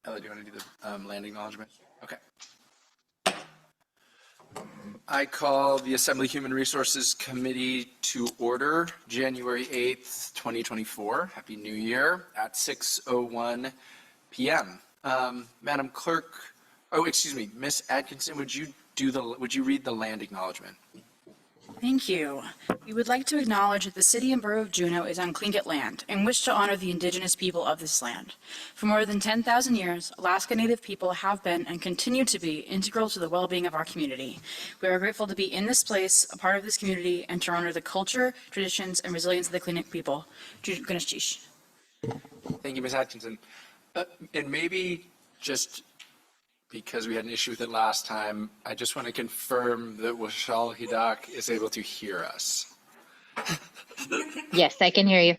Ella, do you want to do the land acknowledgement? Okay. I call the Assembly Human Resources Committee to order January 8th, 2024. Happy New Year at 6:01 p.m. Madam Clerk, oh, excuse me, Miss Atkinson, would you read the land acknowledgement? Thank you. We would like to acknowledge that the City and Borough of Juneau is on Tlingit land and wish to honor the indigenous people of this land. For more than 10,000 years, Alaska Native people have been and continue to be integral to the well-being of our community. We are grateful to be in this place, a part of this community, and to honor the culture, traditions, and resilience of the Tlingit people. Ganesh. Thank you, Ms. Atkinson. And maybe just because we had an issue with it last time, I just want to confirm that Washal Hidak is able to hear us. Yes, I can hear you.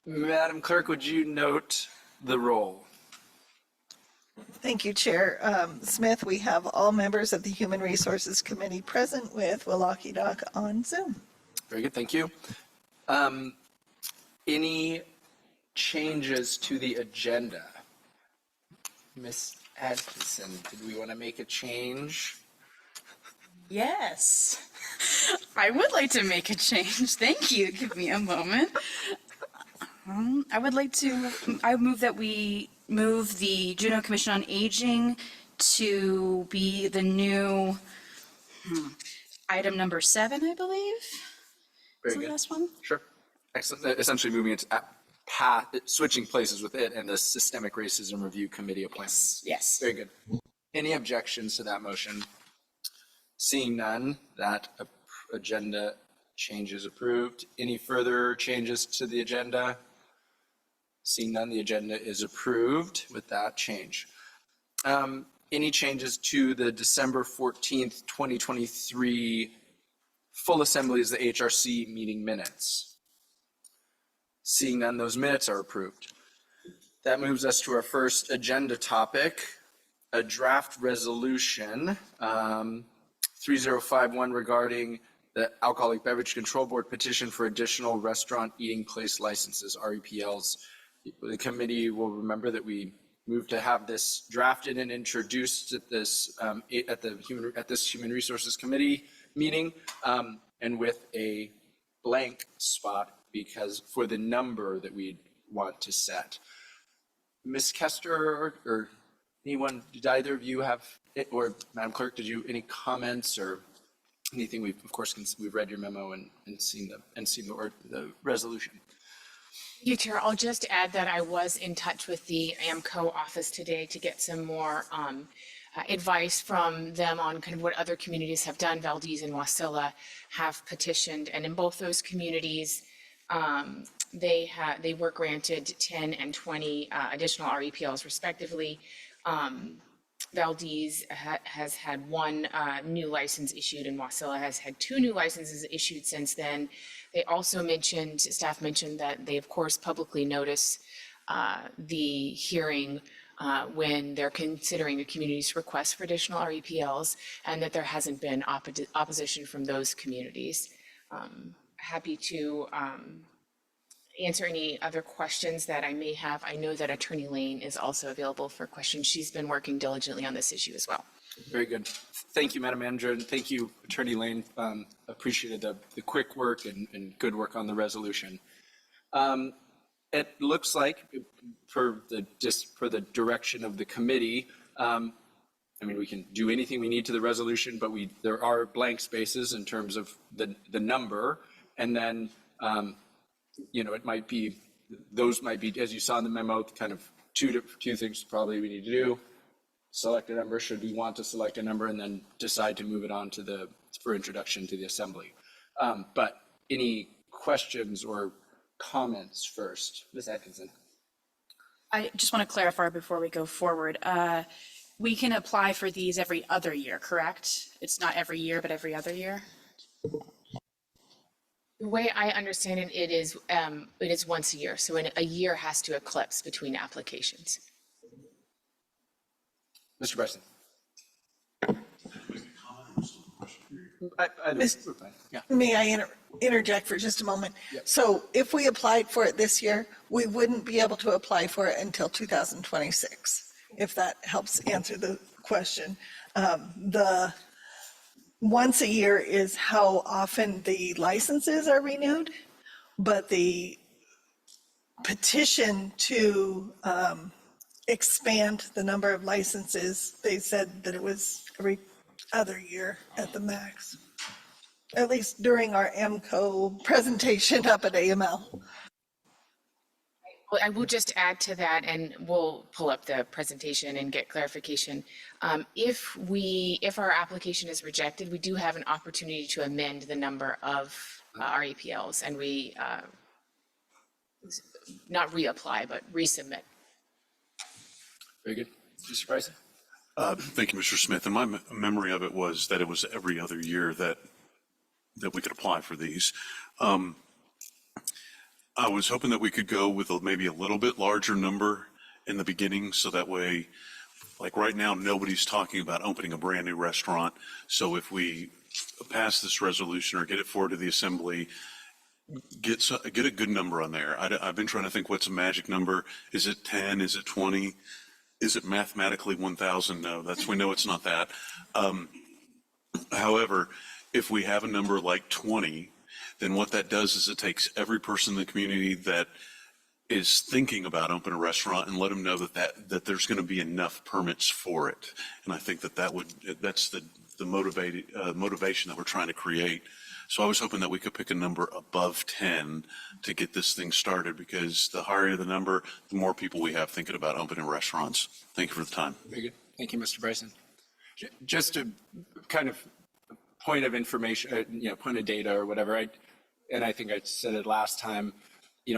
Madam Clerk, would you note the roll? Thank you, Chair. Smith, we have all members of the Human Resources Committee present with Walaki Doc on Zoom. Very good, thank you. Any changes to the agenda? Ms. Atkinson, did we want to make a change? Yes, I would like to make a change. Thank you. Give me a moment. I move that we move the Juneau Commission on Aging to be the new item number 7, I believe. Very Is good. the last one? Sure. Excellent. Essentially moving it to switching places with it and the Systemic Racism Review Committee appointments. Yes. Very good. Any objections to that motion? Seeing none, that agenda change is approved. Any further changes to the agenda? Seeing none, the agenda is approved with that change. Any changes to the December 14th, 2023 full assemblies, the HRC meeting minutes? Seeing none, those minutes are approved. That moves us to our first agenda topic, a draft resolution, 3051 regarding the Alcoholic Beverage Control Board petition for additional restaurant eating place licenses, REPLs. The committee will remember that we moved to have this drafted and introduced at this Human Resources Committee meeting, and with a blank spot because for the number that we want to set. Ms. Kester or anyone, did either of you have, or Madam Clerk, did you any comments or anything? We've of course we've read your memo and seen the resolution. Thank you, Chair. I'll just add that I was in touch with the AMCO office today to get some more advice from them on kind of what other communities have done. Valdez and Wasilla have petitioned, and in both those communities, they were granted 10 and 20 additional REPLs respectively. Valdez has had one new license issued, and Wasilla has had 2 new licenses issued since then. They also mentioned, staff mentioned that they of course publicly notice the hearing when they're considering a community's request for additional REPLs, and that there hasn't been opposition from those communities. Happy to answer any other questions that I may have. I know that Attorney Lane is also available for questions. She's been working diligently on this issue as well. Very good. Thank you, Madam Manager, and thank you, Attorney Lane. Appreciated the quick work and good work on the resolution. It looks like, for the direction of the committee, I mean, we can do anything we need to the resolution, but there are blank spaces in terms of the number, and then it might be, those might be, as you saw in the memo, kind of two things probably we need to do. Select a number, should we want to select a number, and then decide to move it on for introduction to the assembly. But any questions or comments first? Ms. Atkinson. I just want to clarify before we go forward. We can apply for these every other year, correct? It's not every year, but every other year? The way I understand it, it is once a year. So a year has to eclipse between applications. Mr. Bryson. Miss- we're fine. Yeah. May I interject for just a moment? So if we applied for it this year, we wouldn't be able to apply for it until 2026, if that helps answer the question. The once a year is how often the licenses are renewed, but the petition to expand the number of licenses, they said that it was every other year at the max. At least during our MCO presentation up at AML. Well, I will just add to that, and we'll pull up the presentation and get clarification. If our application is rejected, we do have an opportunity to amend the number of REPLs, and not reapply, but resubmit. Very good. Mr. Bryson? Thank you, Mr. Smith. And my memory of it was that it was every other year that we could apply for these. I was hoping that we could go with maybe a little bit larger number in the beginning, so that way, like right now, nobody's talking about opening a brand new restaurant. So if we pass this resolution or get it forward to the assembly, get a good number on there. I've been trying to think what's a magic number. Is it 10? Is it 20? Is it mathematically 1,000? No, we know it's not that. However, if we have a number like 20, then what that does is it takes every person in the community that is thinking about opening a restaurant and let them know that there's going to be enough permits for it. And I think that's the motivation that we're trying to create. So I was hoping that we could pick a number above 10 to get this thing started, because the higher the number, the more people we have thinking about opening restaurants. Thank you for the time. Very good. Thank you, Mr. Bryson. Just a kind of point of information, point of data or whatever, and I think I said it last time,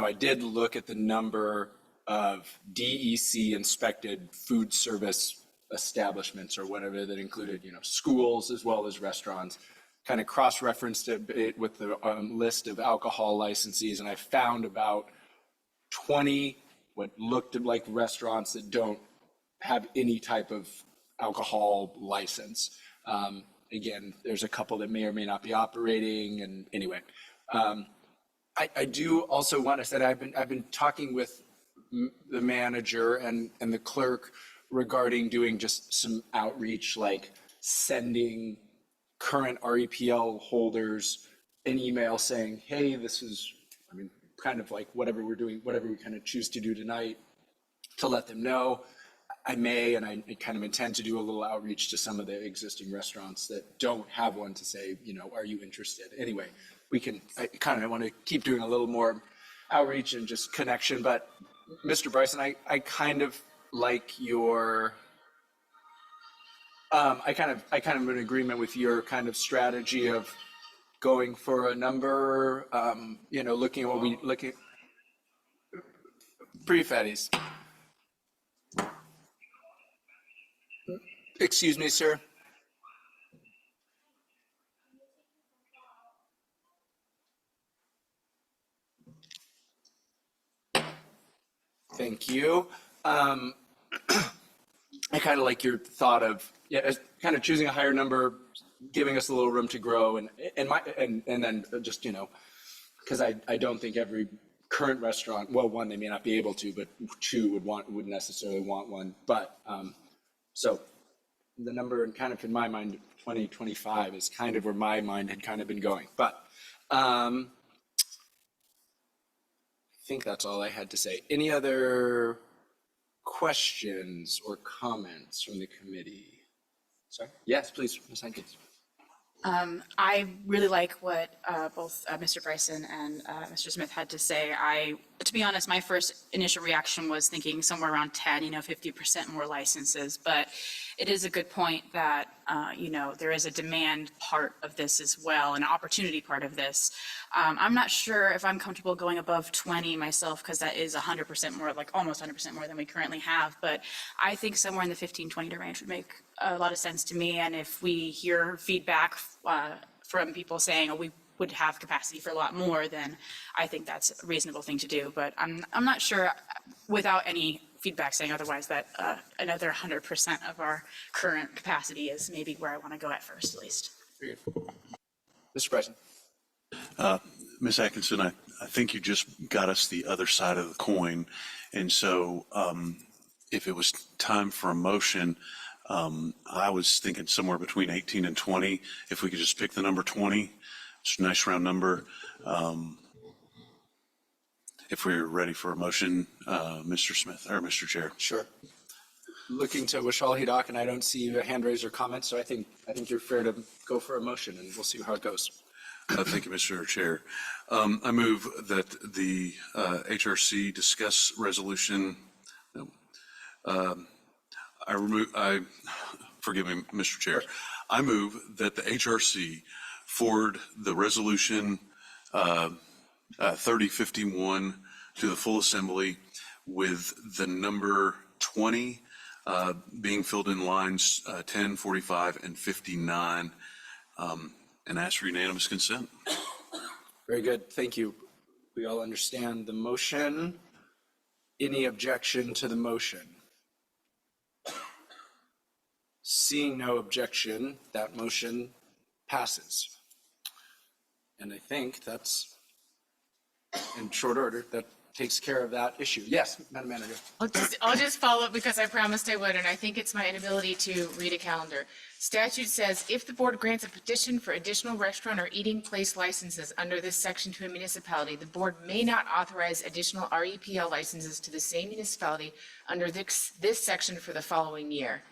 I did look at the number of DEC inspected food service establishments or whatever that included, schools as well as restaurants, kind of cross-referenced it with the list of alcohol licensees, and I found about 20 what looked like restaurants that don't have any type of alcohol license. Again, there's a couple that may or may not be operating, and anyway. I do also want to say that I've been talking with the manager and the clerk regarding doing just some outreach, like sending current REPL holders an email saying, hey, this is, kind of like whatever we're doing, whatever we kind of choose to do tonight, to let them know. I may, and I kind of intend to do a little outreach to some of the existing restaurants that don't have one to say, are you interested? Anyway, I kind of want to keep doing a little more outreach and just connection. But Mr. Bryson, I kind of like your, I kind of am in agreement with your kind of strategy of going for a number, looking at what we look at. Pre-fatties. Excuse me, sir. Thank you. I kind of like your thought of kind of choosing a higher number, giving us a little room to grow, and then just because I don't think every current restaurant, well, one, they may not be able to, but two would necessarily want one. But so the number, and kind of in my mind, 2025 is kind of where my mind had kind of been going. But I think that's all I had to say. Any other questions or comments from the committee? Sorry? Yes, please, Ms. Hankins. I really like what both Mr. Bryson and Mr. Smith had to say. To be honest, my first initial reaction was thinking somewhere around 10, 50% more licenses. But it is a good point that, there is a demand part of this as well, an opportunity part of this. I'm not sure if I'm comfortable going above 20 myself, because that is 100% more, like almost 100% more than we currently have. But I think somewhere in the 15, 20 range would make a lot of sense to me. And if we hear feedback from people saying, oh, we would have capacity for a lot more, then I think that's a reasonable thing to do. But I'm not sure, without any feedback saying otherwise, that another 100% of our current capacity is maybe where I want to go at first, at least. Very good. Mr. Bryson. Ms. Atkinson, I think you just got us the other side of the coin. And so if it was time for a motion, I was thinking somewhere between 18 and 20. If we could just pick the number 20, it's a nice round number. If we're ready for a motion, Mr. Smith, or Mr. Chair. Sure. Looking to Wishal Hidak, and I don't see a hand raise or comment, so I think you're fair to go for a motion, and we'll see how it goes. Thank you, Mr. Chair. I move that the HRC discuss resolution. Forgive me, Mr. Chair. I move that the HRC forward the resolution 3051 to the full assembly with the number 20 being filled in lines 10, 45, and 59, and ask for unanimous consent. Very good. Thank you. We all understand the motion. Any objection to the motion? Seeing no objection, that motion passes. And I think that's, in short order, that takes care of that issue. Yes, Madam Manager. I'll just follow up because I promised I would, and I think it's my inability to read a calendar. Statute says, if the board grants a petition for additional restaurant or eating place licenses under this section to a municipality, the board may not authorize additional REPL licenses to the same municipality under this section for the following year.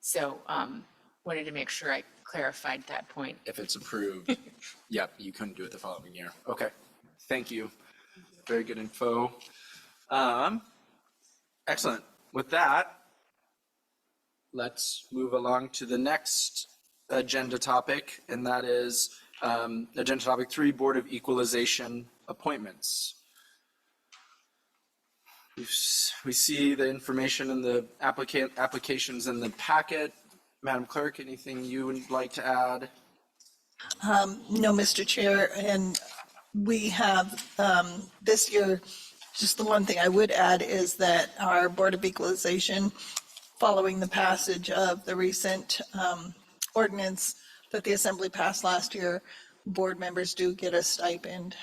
So, wanted to make sure I clarified that point. If it's approved, yep, you couldn't do it the following year. Okay, thank you. Very good info. Excellent. With that, let's move along to the next agenda topic, and that is agenda topic 3, Board of Equalization appointments. We see the information in the applications in the packet. Madam Clerk, anything you would like to add? No, Mr. Chair, and we have this year, just the one thing I would add is that our Board of Equalization, following the passage of the recent ordinance that the Assembly passed last year, board members do get a stipend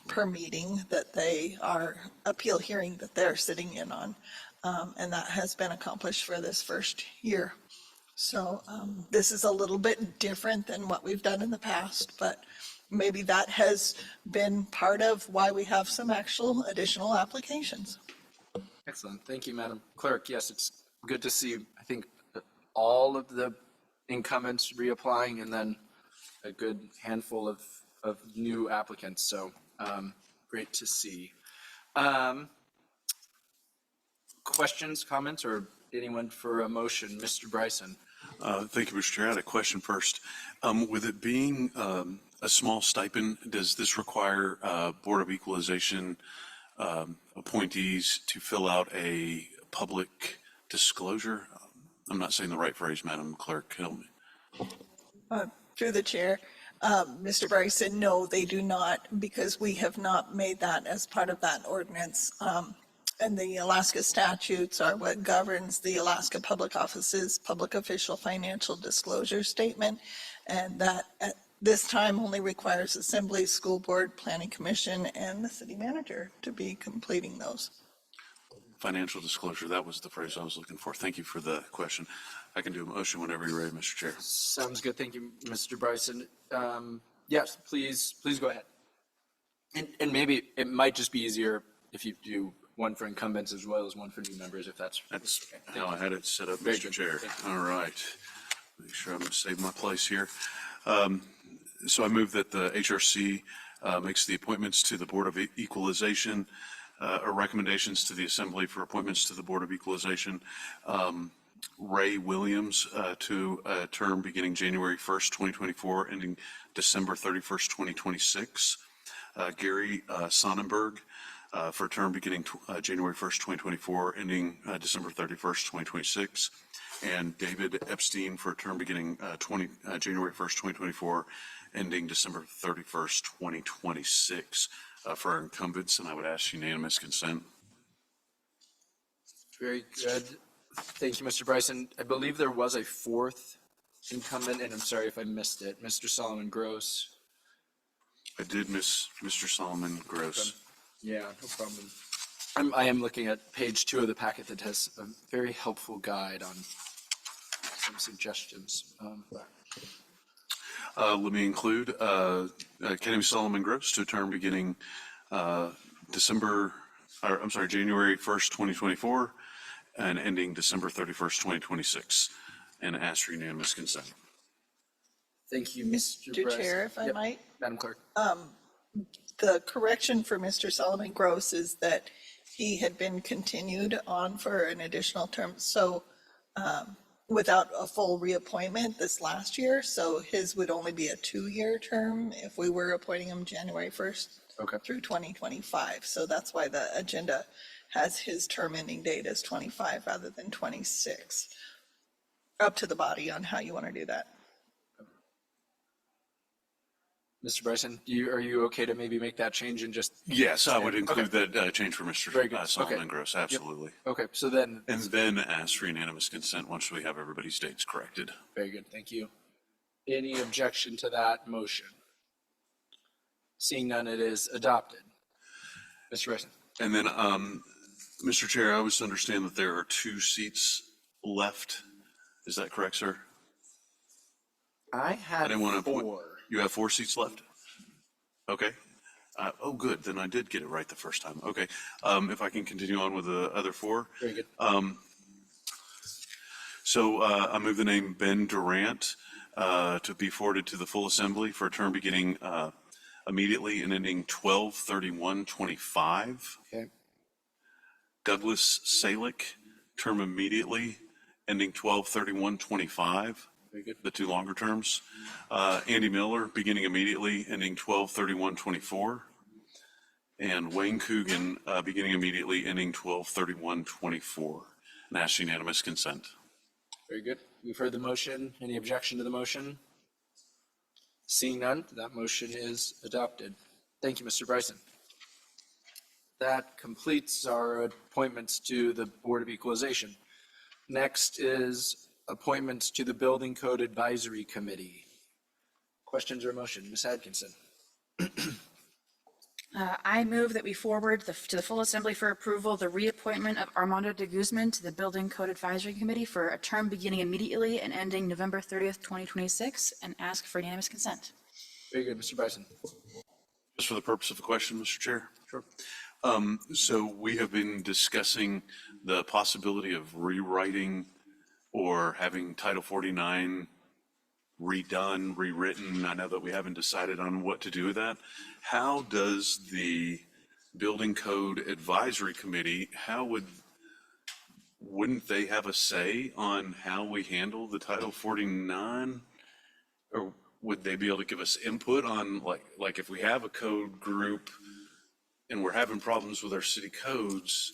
per meeting that they are, appeal hearing that they're sitting in on. And that has been accomplished for this first year. So this is a little bit different than what we've done in the past, but maybe that has been part of why we have some actual additional applications. Excellent. Thank you, Madam Clerk. Yes, it's good to see, I think, all of the incumbents reapplying and then a good handful of new applicants. So great to see. Questions, comments, or anyone for a motion? Mr. Bryson. Thank you, Mr. Chair. I had a question first. With it being a small stipend, does this require Board of Equalization appointees to fill out a public disclosure? I'm not saying the right phrase, Madam Clerk. Help me. Through the chair, Mr. Bryson, no, they do not, because we have not made that as part of that ordinance. And the Alaska statutes are what governs the Alaska Public Office's Public Official Financial Disclosure Statement. And that at this time only requires Assembly, School Board, Planning Commission, and the City Manager to be completing those. Financial disclosure, that was the phrase I was looking for. Thank you for the question. I can do a motion whenever you're ready, Mr. Chair. Sounds good. Thank you, Mr. Bryson. Yes, please go ahead. And maybe it might just be easier if you do one for incumbents as well as one for new members, if that's. That's how I had it set up, Very Mr. good. Chair. Thank you. All right. Make sure I'm going to save my place here. So I move that the HRC makes the appointments to the Board of Equalization, or recommendations to the Assembly for appointments to the Board of Equalization. Ray Williams to a term beginning January 1st, 2024, ending December 31st, 2026. Gary Sonnenberg for a term beginning January 1st, 2024, ending December 31st, 2026. And David Epstein for a term beginning January 1st, 2024, ending December 31st, 2026 for our incumbents, and I would ask unanimous consent. Very good. Thank you, Mr. Bryson. I believe there was a fourth incumbent, and I'm sorry if I missed it, Mr. Solomon Gross. I did miss Mr. Solomon Gross. Yeah, no problem. I am looking at page 2 of the packet that has a very helpful guide on some suggestions. Let me include Kenny Solomon Gross to a term beginning January 1st, 2024, and ending December 31st, 2026, and ask for unanimous consent. Thank you, Mr. Mr. Bryson. Chair, if I Yep, might, Madam Clerk. the correction for Mr. Solomon Gross is that he had been continued on for an additional term, so without a full reappointment this last year, so his would only be a 2-year term if we were appointing him January 1st Okay. through 2025. So that's why the agenda has his term ending date as 25 rather than 26. Up to the body on how you want to do that. Mr. Bryson, are you okay to maybe make that change and just, Yes, I would include that change for Very good. Mr. Solomon Okay. Gross, absolutely. okay, so then, And then ask for unanimous consent once we have everybody's dates corrected. very good, thank you. Any objection to that motion? Seeing none, it is adopted. Mr. Bryson? And then, Mr. Chair, I always understand that there are 2 seats left. Is that correct, sir? I had didn't wanna put- 4. You have 4 seats left? Okay. Oh, good, then I did get it right the first time. Okay. If I can continue on with the other 4. Very good. So I move the name Ben Durant to be forwarded to the full assembly for a term beginning immediately and ending 12/31/25. Okay, Douglas Salick, term immediately, ending 12/31/25, very good. the 2 longer terms. Andy Miller, beginning immediately, ending 12/31/24. And Wayne Coogan, beginning immediately, ending 12/31/24. And ask unanimous consent. Very good. We've heard the motion. Any objection to the motion? Seeing none, that motion is adopted. Thank you, Mr. Bryson. That completes our appointments to the Board of Equalization. Next is appointments to the Building Code Advisory Committee. Questions or motion? Ms. Atkinson? I move that we forward to the full assembly for approval the reappointment of Armando de Guzman to the Building Code Advisory Committee for a term beginning immediately and ending November 30th, 2026, and ask for unanimous consent. Very good, Mr. Bryson. Just for the purpose of the question, Mr. Chair. Sure. So we have been discussing the possibility of rewriting or having Title 49 redone, rewritten. I know that we haven't decided on what to do with that. How does the Building Code Advisory Committee, wouldn't they have a say on how we handle the Title 49? Or would they be able to give us input on, like if we have a code group and we're having problems with our city codes,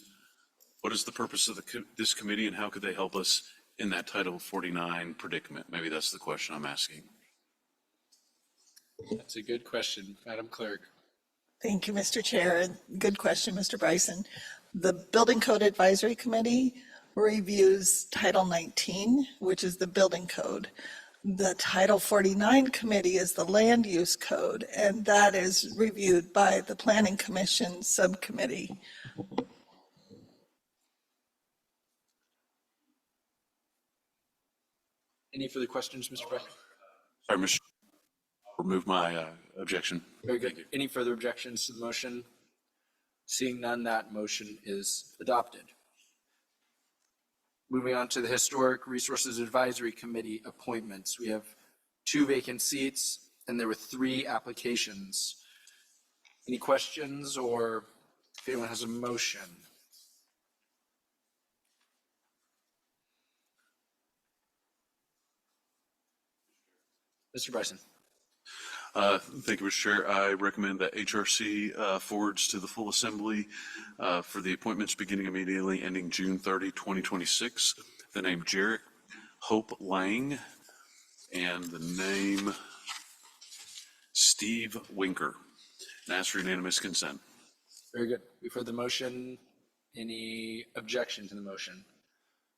what is the purpose of this committee and how could they help us in that Title 49 predicament? Maybe that's the question I'm asking. That's a good question, Madam Clerk. Thank you, Mr. Chair, and good question, Mr. Bryson. The Building Code Advisory Committee reviews Title 19, which is the building code. The Title 49 Committee is the land use code, and that is reviewed by the Planning Commission Subcommittee. Any further questions, Mr. Bryson? Sorry, Mr. Remove my objection. Very good. Any further objections to the motion? Seeing none, that motion is adopted. Moving on to the Historic Resources Advisory Committee appointments. We have 2 vacant seats, and there were 3 applications. Any questions, or if anyone has a motion? Mr. Bryson? Thank you, Mr. Chair. I recommend that HRC forwards to the full assembly for the appointments beginning immediately, ending June 30, 2026. The name Jarrett Hope Lang and the name Steve Winker. And ask for unanimous consent. Very good. We've heard the motion. Any objection to the motion?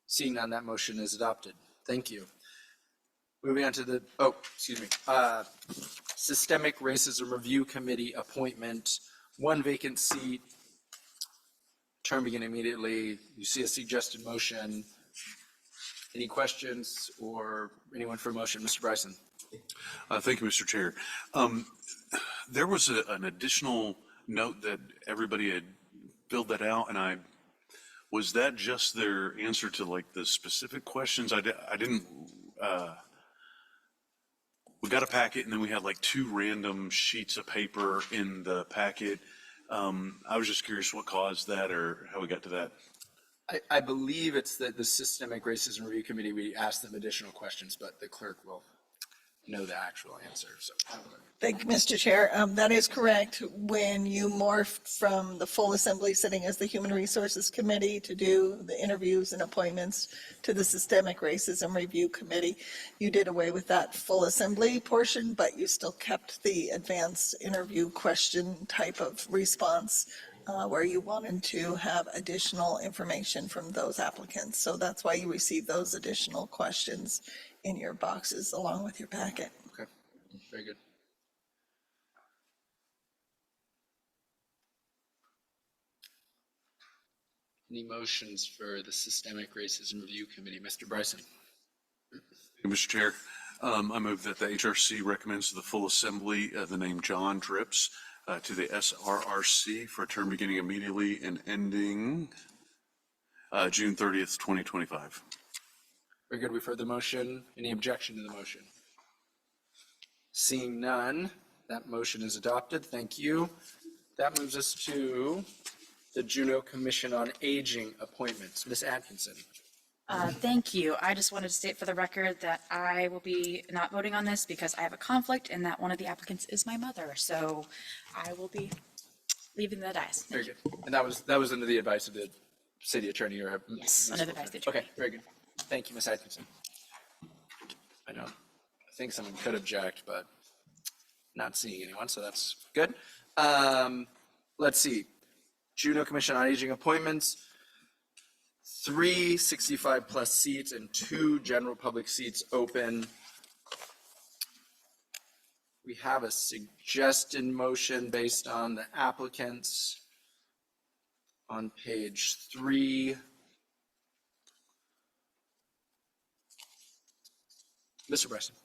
Seeing none, that motion is adopted. Thank you. Moving on to the, Systemic Racism Review Committee appointment, one vacant seat, term beginning immediately. You see a suggested motion. Any questions or anyone for motion? Mr. Bryson? Thank you, Mr. Chair. There was an additional note that everybody had filled that out, and was that just their answer to like the specific questions? I didn't, we got a packet and then we had like two random sheets of paper in the packet. I was just curious what caused that or how we got to that. I believe it's the Systemic Racism Review Committee, we asked them additional questions, but the clerk will know the actual answer, so. Thank you, Mr. Chair. That is correct. When you morphed from the full assembly sitting as the Human Resources Committee to do the interviews and appointments to the Systemic Racism Review Committee, you did away with that full assembly portion, but you still kept the advanced interview question type of response where you wanted to have additional information from those applicants. So that's why you received those additional questions in your boxes along with your packet. Okay, very good. Any motions for the Systemic Racism Review Committee? Mr. Bryson? Mr. Chair, I move that the HRC recommends to the full assembly the name John Drips to the SRRC for a term beginning immediately and ending June 30th, 2025. Very good, we've heard the motion. Any objection to the motion? Seeing none, that motion is adopted. Thank you. That moves us to the Juneau Commission on Aging appointments. Ms. Atkinson. Thank you. I just wanted to state for the record that I will be not voting on this because I have a conflict and that one of the applicants is my mother. So I will be leaving the dice. Very good. And that was under the advice of the city attorney or? Yes, under the advice of the attorney. Okay, very good. Thank you, Ms. Atkinson. I think someone could object, but not seeing anyone, so that's good. Let's see. Juneau Commission on Aging appointments, 3 65-plus seats and 2 general public seats open. We have a suggested motion based on the applicants on page 3. Mr. Bryson.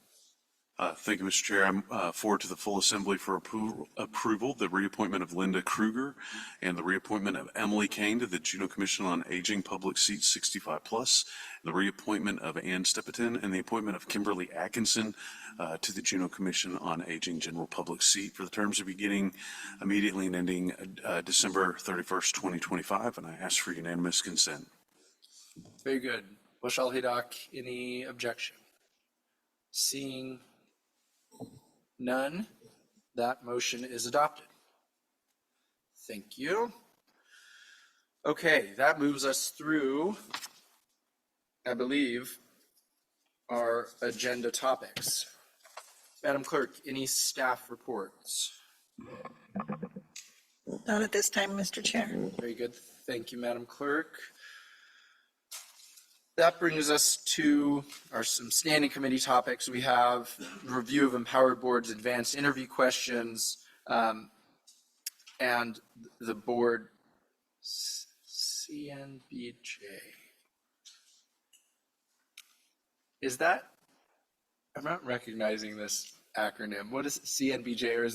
Thank you, Mr. Chair. I'm forward to the full assembly for approval, the reappointment of Linda Kruger and the reappointment of Emily Kane to the Juneau Commission on Aging Public Seat 65+, the reappointment of Ann Steppeton and the appointment of Kimberly Atkinson to the Juneau Commission on Aging General Public Seat for the terms of beginning immediately and ending December 31st, 2025, and I ask for unanimous consent. Very good. Bush Al-Haydock, any objection? Seeing none, that motion is adopted. Thank you. Okay, that moves us through, I believe, our agenda topics. Madam Clerk, any staff reports? Not at this time, Mr. Chair. Very good. Thank you, Madam Clerk. That brings us to some standing committee topics. We have review of Empowered Board's advanced interview questions, and the board CNBJ. Is that, I'm not recognizing this acronym. What is CNBJ, or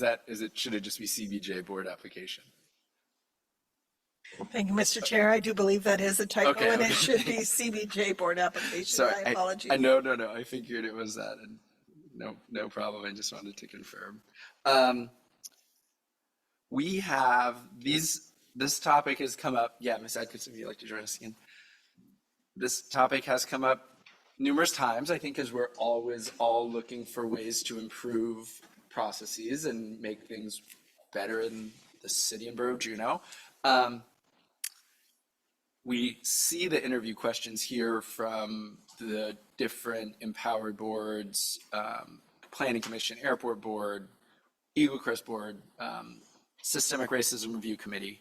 should it just be CBJ board application? Thank you, Mr. Chair. I do believe that is a typo Okay, and okay. it should be CBJ board application. Sorry, My apologies. No. I figured it was that, and no problem. I just wanted to confirm. We have this topic has come up. Yeah, Ms. Atkinson, would you like to join us again? This topic has come up numerous times, I think, as we're always all looking for ways to improve processes and make things better in the city and borough of Juneau. We see the interview questions here from the different empowered boards, Planning Commission, Airport Board, Eagle Crest Board, Systemic Racism Review Committee.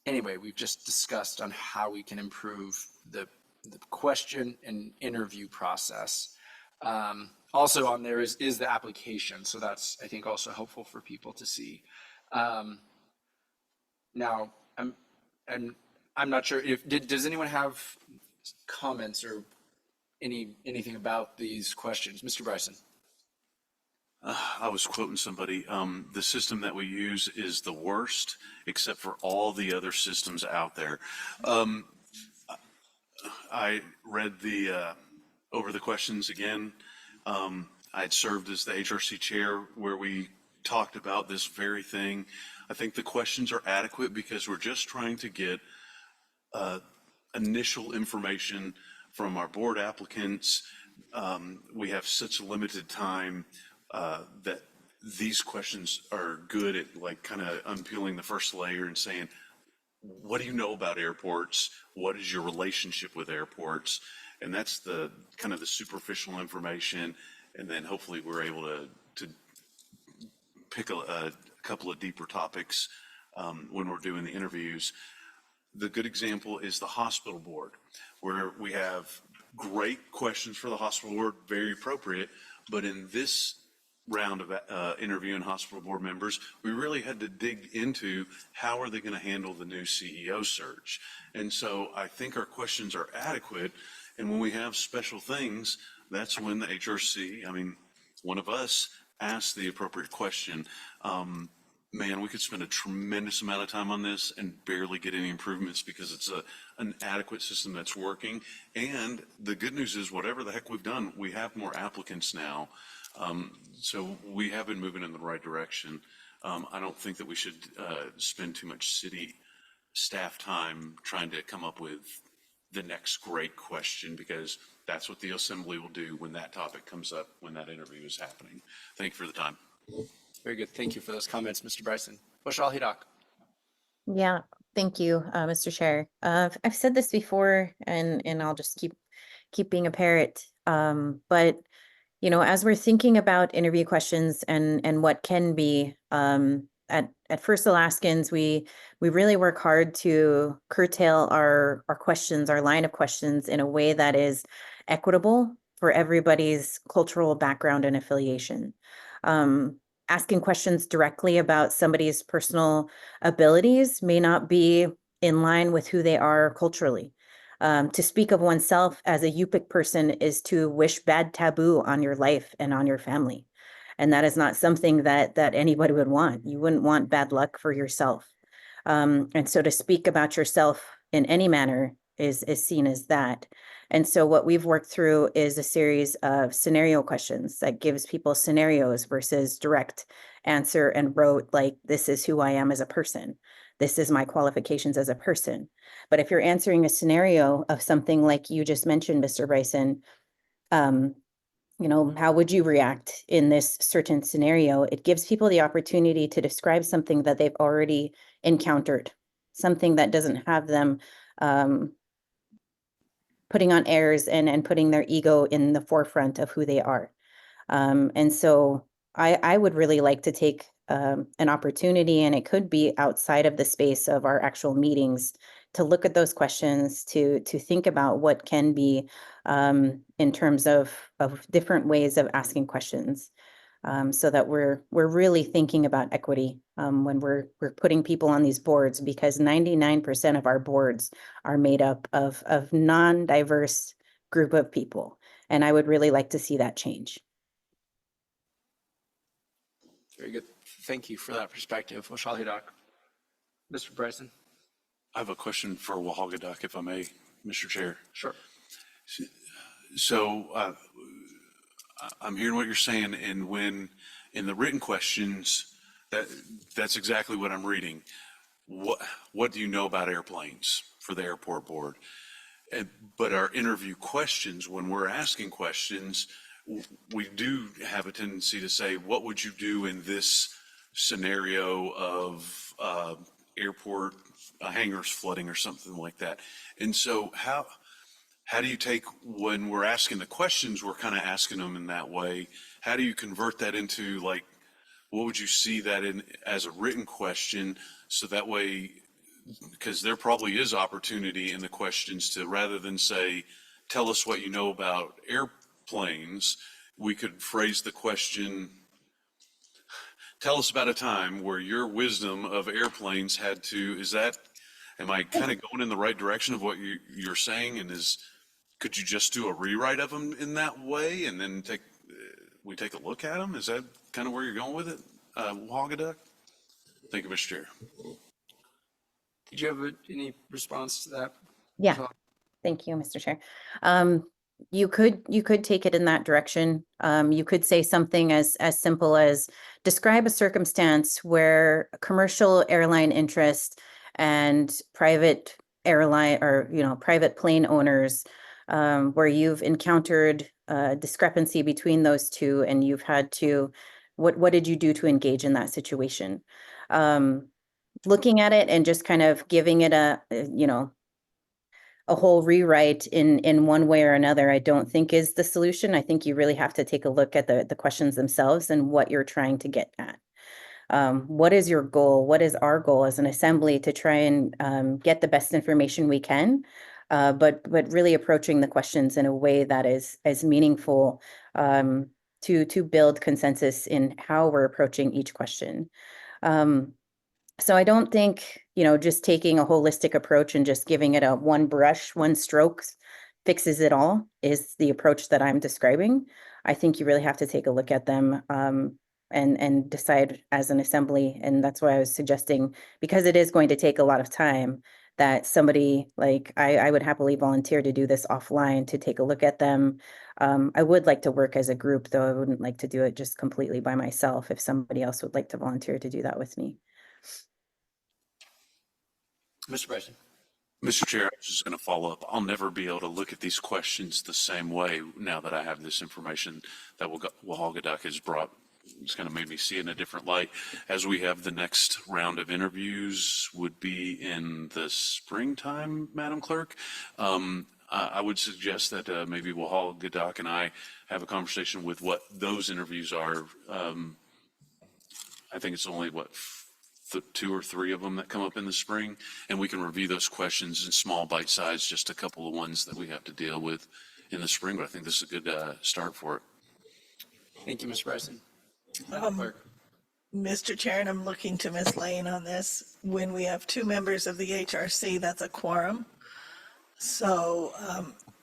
Anyway, we've just discussed on how we can improve the the question and interview process. Also on there is the application, so that's, I think, also helpful for people to see. Now, I'm not sure if, does anyone have comments or anything about these questions? Mr. Bryson? I was quoting somebody, the system that we use is the worst, except for all the other systems out there. I read over the questions again. I'd served as the HRC chair where we talked about this very thing. I think the questions are adequate because we're just trying to get initial information from our board applicants. We have such limited time that these questions are good at like kind of unpeeling the first layer and saying, what do you know about airports? What is your relationship with airports? And that's the kind of the superficial information. And then hopefully we're able to pick a couple of deeper topics when we're doing the interviews. The good example is the hospital board, where we have great questions for the hospital board, very appropriate, but in this round of interviewing hospital board members, we really had to dig into how are they going to handle the new CEO search. And so I think our questions are adequate. And when we have special things, that's when the HRC, one of us asks the appropriate question. Man, we could spend a tremendous amount of time on this and barely get any improvements because it's an adequate system that's working. And the good news is whatever the heck we've done, we have more applicants now. So we have been moving in the right direction. I don't think that we should spend too much city staff time trying to come up with the next great question, because that's what the assembly will do when that topic comes up, when that interview is happening. Thank you for the time. Very good. Thank you for those comments, Mr. Bryson. Washal Hidak. Yeah, thank you, Mr. Chair. I've said this before, and I'll just keep being a parrot. But as we're thinking about interview questions and what can be, at First Alaskans, we really work hard to curtail our questions, our line of questions, in a way that is equitable for everybody's cultural background and affiliation. Asking questions directly about somebody's personal abilities may not be in line with who they are culturally. To speak of oneself as a Yupik person is to wish bad taboo on your life and on your family. And that is not something that anybody would want. You wouldn't want bad luck for yourself. And so to speak about yourself in any manner is seen as that. And so what we've worked through is a series of scenario questions that gives people scenarios versus direct answer and wrote, like, this is who I am as a person. This is my qualifications as a person. But if you're answering a scenario of something like you just mentioned, Mr. Bryson, how would you react in this certain scenario? It gives people the opportunity to describe something that they've already encountered, something that doesn't have them putting on airs and putting their ego in the forefront of who they are. And so I would really like to take an opportunity, and it could be outside of the space of our actual meetings, to look at those questions, to think about what can be in terms of different ways of asking questions, so that we're really thinking about equity when we're putting people on these boards, because 99% of our boards are made up of non-diverse group of people. And I would really like to see that change. Very good. Thank you for that perspective, Washal Hidak. Mr. Bryson? I have a question for Wahagadak, if I may, Mr. Chair. Sure. So I'm hearing what you're saying, and when in the written questions, that's exactly what I'm reading. What do you know about airplanes for the airport board? But our interview questions, when we're asking questions, we do have a tendency to say, what would you do in this scenario of airport hangars flooding or something like that? And so how do you take, when we're asking the questions, we're kind of asking them in that way, how do you convert that into, like, what would you see that in as a written question, so that way because there probably is opportunity in the questions to, rather than say, tell us what you know about airplanes, we could phrase the question, tell us about a time where your wisdom of airplanes had to, am I kind of going in the right direction of what you're saying? And could you just do a rewrite of them in that way and then we take a look at them? Is that kind of where you're going with it, Wahagaduck? Thank you, Mr. Chair. Did you have any response to that? Yeah. Thank you, Mr. Chair. You could take it in that direction. You could say something as simple as describe a circumstance where commercial airline interest and private airline or, private plane owners, where you've encountered a discrepancy between those two and you've had to, what did you do to engage in that situation? Looking at it and just kind of giving it a whole rewrite in one way or another, I don't think is the solution. I think you really have to take a look at the questions themselves and what you're trying to get at. What is your goal? What is our goal as an assembly to try and get the best information we can, but really approaching the questions in a way that is as meaningful to build consensus in how we're approaching each question. So I don't think, just taking a holistic approach and just giving it a one brush, one stroke fixes it all is the approach that I'm describing. I think you really have to take a look at them and decide as an assembly. And that's why I was suggesting, because it is going to take a lot of time, that somebody like I would happily volunteer to do this offline to take a look at them. I would like to work as a group, though I wouldn't like to do it just completely by myself if somebody else would like to volunteer to do that with me. Mr. Bryson. Mr. Chair, I was just going to follow up. I'll never be able to look at these questions the same way now that I have this information that Wahagaduck has brought. It's kind of made me see it in a different light. As we have the next round of interviews would be in the springtime, Madam Clerk. I would suggest that maybe Wahagaduck and I have a conversation with what those interviews are. I think it's only, two or three of them that come up in the spring, and we can review those questions in small bite size, just a couple of ones that we have to deal with in the spring, but I think this is a good start for it. Thank you, Mr. Bryson. Madam Clerk. Mr. Chair, and I'm looking to Ms. Lane on this. When we have two members of the HRC, that's a quorum. So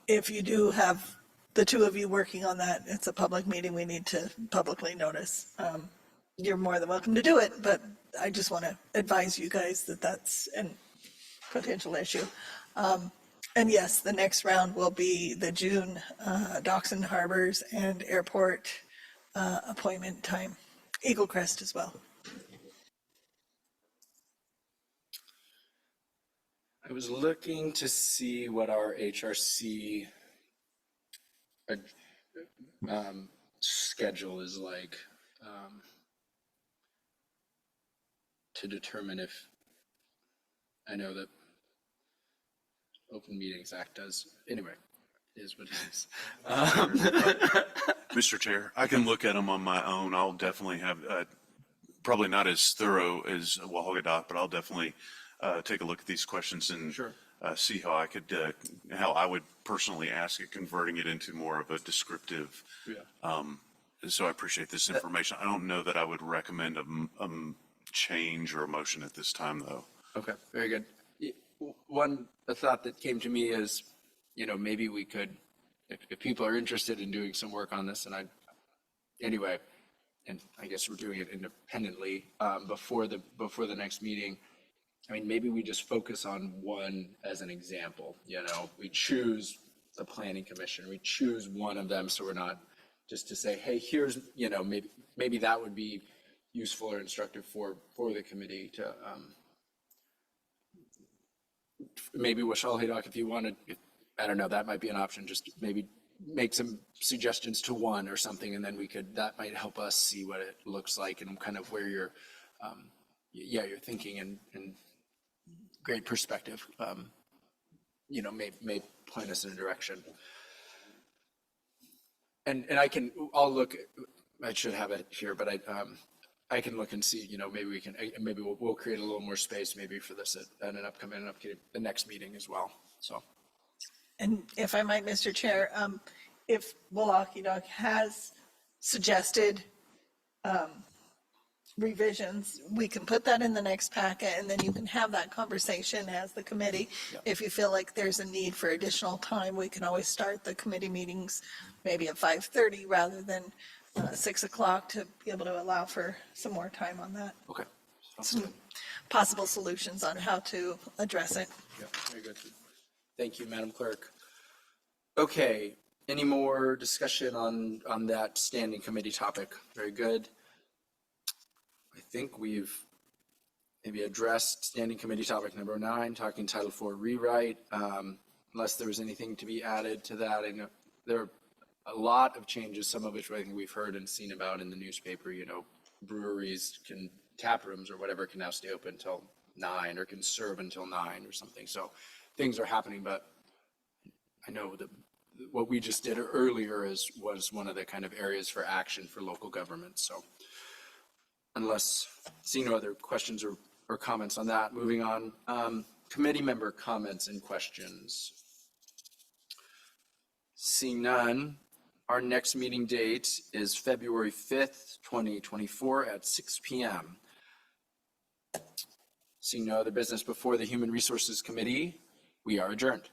if you do have the two of you working on that, it's a public meeting, we need to publicly notice. You're more than welcome to do it, but I just want to advise you guys that that's a potential issue. And yes, the next round will be the June Docks and Harbors and Airport appointment time. Eagle Crest as well. I was looking to see what our HRC schedule is like, to determine if, I know that Open Meetings Act does, anyway, it is what it is. Mr. Chair, I can look at them on my own. I'll definitely have, probably not as thorough as Wahagaduck, but I'll definitely take a look at these questions and Sure. See how I could, how I would personally ask it, converting it into more of a descriptive. Yeah. So I appreciate this information. I don't know that I would recommend a change or a motion at this time, though. Okay, very good. A thought that came to me is, maybe we could, if people are interested in doing some work on this, and anyway, and I guess we're doing it independently, before the next meeting, I mean, maybe we just focus on one as an example, we choose the Planning Commission, we choose one of them, so we're not just to say, hey, here's, maybe that would be useful or instructive for the committee to, maybe Wahagaduck, if you wanted, I don't know, that might be an option, just maybe make some suggestions to one or something, and then that might help us see what it looks like and kind of where you're thinking and great perspective, may point us in a direction. And I'll look, I should have it here, but I can look and see, maybe we can, maybe we'll create a little more space maybe for this at an upcoming, the next meeting as well, so. And if I might, Mr. Chair, if Walkie Dog has suggested revisions, we can put that in the next packet, and then you can have that conversation as the committee. If you feel like there's a need for additional time, we can always start the committee meetings maybe at 5:30 rather than 6 o'clock to be able to allow for some more time on that. Okay. Some possible solutions on how to address it. Yeah, very good. Thank you, Madam Clerk. Okay, any more discussion on that standing committee topic? Very good. I think we've maybe addressed standing committee topic number 9, talking Title IV rewrite. Unless there was anything to be added to that. I know there are a lot of changes, some of which I think we've heard and seen about in the newspaper. Breweries tap rooms or whatever can now stay open until 9 or can serve until 9 or something. So things are happening, but I know that what we just did earlier was one of the kind of areas for action for local government. So unless seeing no other questions or comments on that, moving on. Committee member comments and questions. Seeing none, our next meeting date is February 5th, 2024 at 6 p.m. Seeing no other business before the Human Resources Committee, we are adjourned.